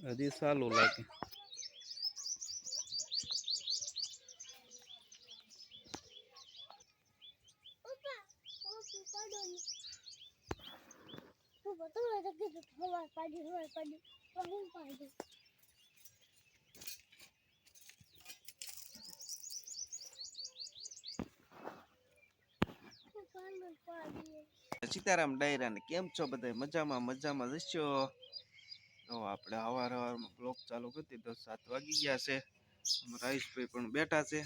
હજી સારું લાગે. સીતારામ ડાયરા ને કેમ છો બધા? મજામાં મજામાં જશો. તો આપણે હવારમાં બ્લોગ ચાલુ કરી દીધો. 7 વાગી ગયા છે. રાઈશભાઈ પણ બેઠા છે.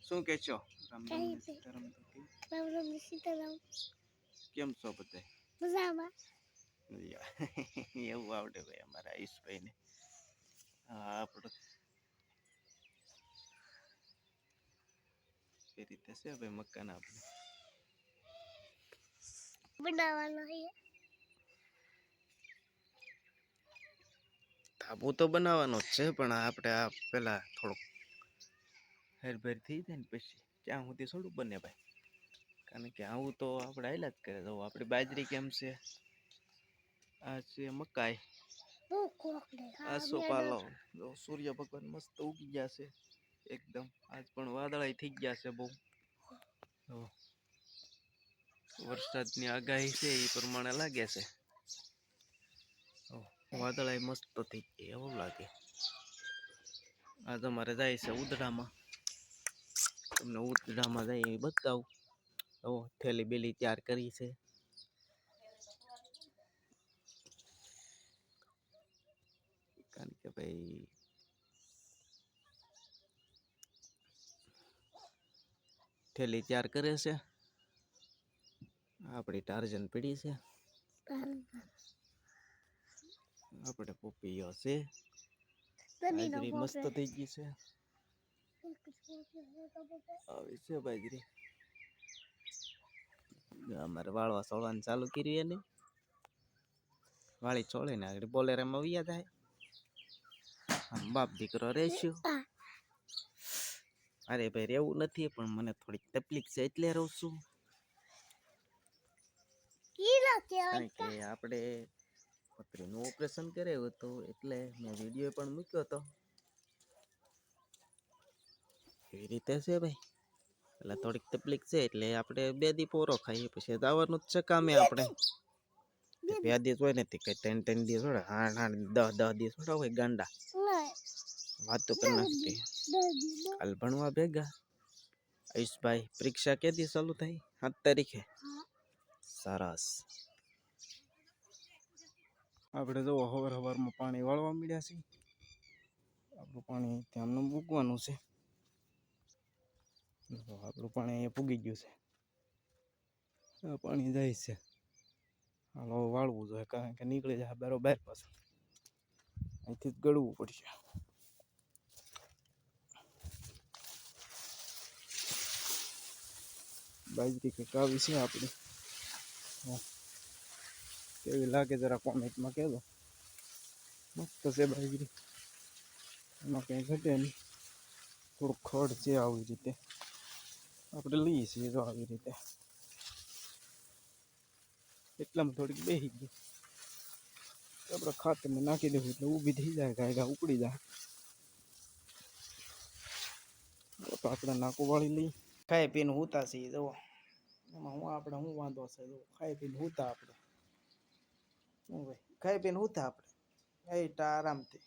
શું કે છો? રામ રામ સીતારામ. કેમ છો બધા? મજામાં. એવું આવડે ભાઈ અમારા આયુષભાઈ ને. હા આપણે એ રીતે છે ભાઈ મકાન આપણે બનાવવાનો છે. ધાબુ તો બનાવવાનો જ છે, પણ આપણે આ પેલા થોડુંક હેરફેર થઈ જાય ને પછી ત્યાં સુધી થોડું બને ભાઈ. કારણ કે આવું તો આપણે હાલ્યા જ કરે. તો આપણી બાજરી કેમ છે, આ છે મકાઈ, આ સોપાલો. સૂર્ય ભગવાન મસ્ત ઉગી ગયા છે એકદમ. આજ પણ વાદળાઈ થઈ ગયા છે બહુ. વરસાદની આગાહી છે એ પ્રમાણે લાગે છે. વાદળાઈ મસ્ત થઈ ગઈ એવું લાગે. આ તમારે જાય છે ઉદડામાં. તમને ઉદડામાં જાય એ બતાવું. થેલી બેલી તૈયાર કરી છે. કારણ કે ભાઈ થેલી તૈયાર કરે છે. આપણી ટાર્જન પડી છે. આપણે પોપૈયો છે. બાજરી મસ્ત થઈ ગઈ છે. આવી છે બાજરી. અમારે વાળવા સોળવાનું ચાલુ કર્યું એને. વાળી ચોળે ને આગળ બોલેરામાં વ્યા થાય. બાપ દીકરો રહેશું. અરે ભાઈ રહેવું નથી, પણ મને થોડીક તકલીફ છે એટલે રહું છું. કારણ કે આપણે પથરીનું ઓપરેશન કરાવ્યું હતું, એટલે મેં વિડીયો પણ મૂક્યો હતો. એવી રીતે છે ભાઈ. એટલે થોડીક તકલીફ છે એટલે આપણે 2 દી પોરો ખાઈએ પછી દાવાનું જ છે કામે. આપણે 2 દિવસ હોય નથી કઈ 3 દિવસ હોય. 10 દિવસ હોય ગાંડા વાત તો કરી નાખતી. કાલ ભણવા ભેગા. આયુષભાઈ પરીક્ષા કેદી ચાલુ થઈ? 7 તારીખે. સરસ. આપણે જો હવારમાં પાણી વાળવા મળ્યા છીએ. આપણું પાણી ધ્યાનમાં મૂકવાનું છે. આપણું પાણી અહીંયા પૂગી ગયું છે. આ પાણી જાય છે. હાલો વાળવું જોઈએ, કારણ કે નીકળી જાય બરોબર. પાછું અહીંથી જ ગળવું પડશે. બાજરી કંઈક આવી છે આપણી. કેવી લાગે જરા કોમેન્ટમાં કહેજો. મસ્ત છે બાજરી. એમાં કંઈ ઘટે નહીં. થોડુંક ખડ છે આવી રીતે. આપણે લઈએ છીએ જો આવી રીતે. એટલામાં થોડીક બેસી ગઈ. આપણે ખાતરને નાખી દેવું એટલે ઊભી થઈ જાય. ગાયગા ઉપડી જાય. તો આપણે નાકું વાળી લઈ ખાઈ પીને હુતા છીએ. જુઓ એમાં આપણે શું વાંધો છે? ખાઈ પીને હુતા આપણે. શું ભાઈ ખાઈ પીને હુતા આપણે આરામથી.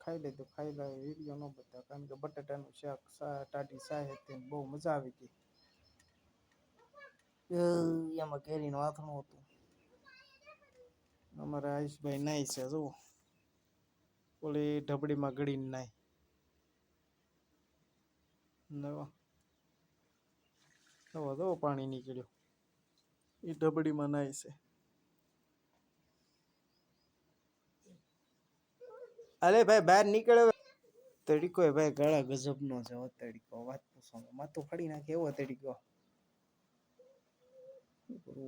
ખાઈ લીધું. ખાઈ લે વિડીયો ન બતાવ, કારણ કે બટાટાનું શાક ટાટી સાહે બહુ મજા આવી ગઈ. એમાં કેરીનું આથણું હતું. અમારા આયુષભાઈ નાય છે. જુઓ ઓલી ઢબડીમાં ગળીને નાય. જો પાણી નીકળ્યું. એ ઢબડીમાં નાય છે. અરે ભાઈ બહાર નીકળે. તડીકો ભાઈ ગાળા ગજબનો છે. તડીકો વાત પૂછો, માથું ફાડી નાખે એવો તડીકો.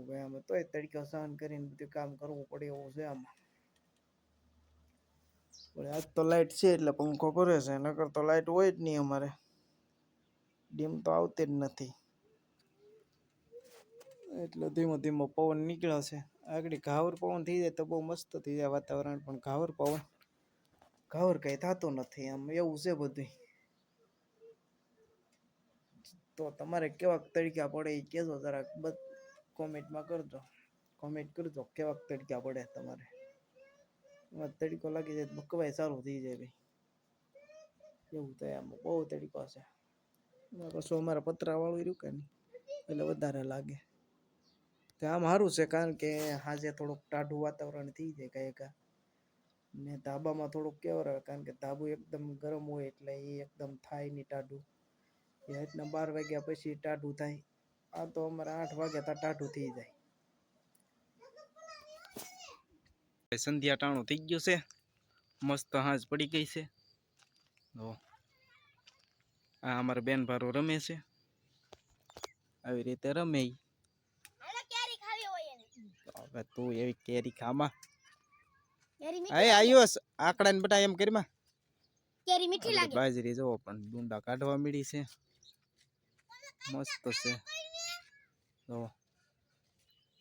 ભાઈ આમાં તોય તડકો સહન કરીને બધું કામ કરવું પડે એવું છે આમાં. આજ તો લાઈટ છે એટલે પંખો કરે છે. નકર તો લાઈટ હોય જ નહીં અમારે. ડીમ તો આવતી જ નથી. એટલે ધીમો ધીમો પવન નીકળ્યો છે. આગળ ઘાવર પવન થઈ જાય તો બહુ મસ્ત થઈ જાય વાતાવરણ, પણ ઘાવર કઈ થતું નથી. આમ એવું છે બધું. તો તમારે કેવાક તડક્યા પડે એ કહેજો જરાક, કોમેન્ટમાં કરજો. કોમેન્ટ કરજો કેવાક તડક્યા પડે તમારે. તડકો લાગી જાય તો બકવાય સારું થઈ જાય ભાઈ. એવું થાય આમ બહુ તડકો છે. પાછું અમારે પતરા વાળું રહ્યું કે નહીં એટલે વધારે લાગે. તો આમ સારું છે, કારણ કે આજે થોડુંક ટાઢું વાતાવરણ થઈ જાય કાંઈ ને ધાબામાં થોડુંક કેવું રહે, કારણ કે ધાબુ એકદમ ગરમ હોય એટલે એ એકદમ થાય નહીં ટાઢું. એ રીતના 12 વાગ્યા પછી ટાઢું થાય. આ તો અમારે 8 વાગ્યા તો ટાઢું થઈ જાય. સંધ્યા ટાણું થઈ ગયું છે, મસ્ત હાંજ પડી ગઈ છે. આ અમારા બેન ભારો રમે છે, આવી રીતે રમે. હવે તું એવી કેરી ખામાં આયુષ આકડા ને બટા એમ કરીમાં કેરી મીઠી લાગે. બાજરી જોવો પણ ડુંડા કાઢવા મળી છે, મસ્ત છે. જો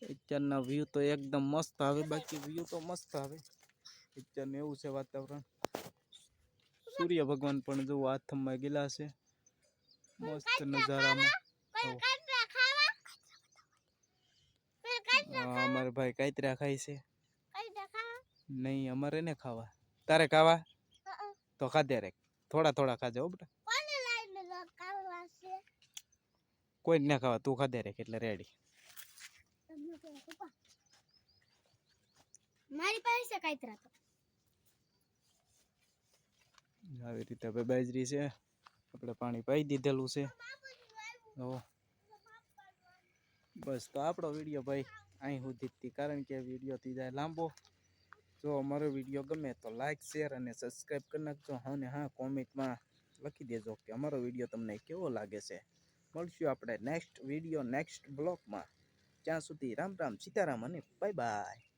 અત્યારના વ્યૂ તો એકદમ મસ્ત આવે, બાકી વ્યૂ તો મસ્ત આવે. અત્યારનું એવું છે વાતાવરણ. સૂર્ય ભગવાન પણ જો હાથમાં ગયેલા છે મસ્ત નજારામાં. અમારે ભાઈ કાતરા ખાય છે. નહીં અમારે ને ખાવા, તારે ખાવા તો ખાધે રે, થોડા થોડા ખાજે હો બેટા. કોઈ ના ખાવા, તું ખાધે રે એટલે રેડી. મારી પાસે કાતરા તો આવી રીતે હવે બાજરી છે, આપણે પાણી પાઈ દીધેલું છે. બસ તો આપણો વિડીયો ભાઈ અહીં સુધી, કારણ કે વિડીયો થઈ જાય લાંબો. જો અમારો વિડીયો ગમે તો લાઈક, શેર અને સબસ્ક્રાઈબ કરી નાખજો. અને હા, કોમેન્ટમાં લખી દેજો કે અમારો વિડીયો તમને કેવો લાગે છે. મળશું આપણે નેક્સ્ટ વિડીયો નેક્સ્ટ બ્લોગમાં. ત્યાં સુધી રામ રામ સીતારામ અને બાય બાય.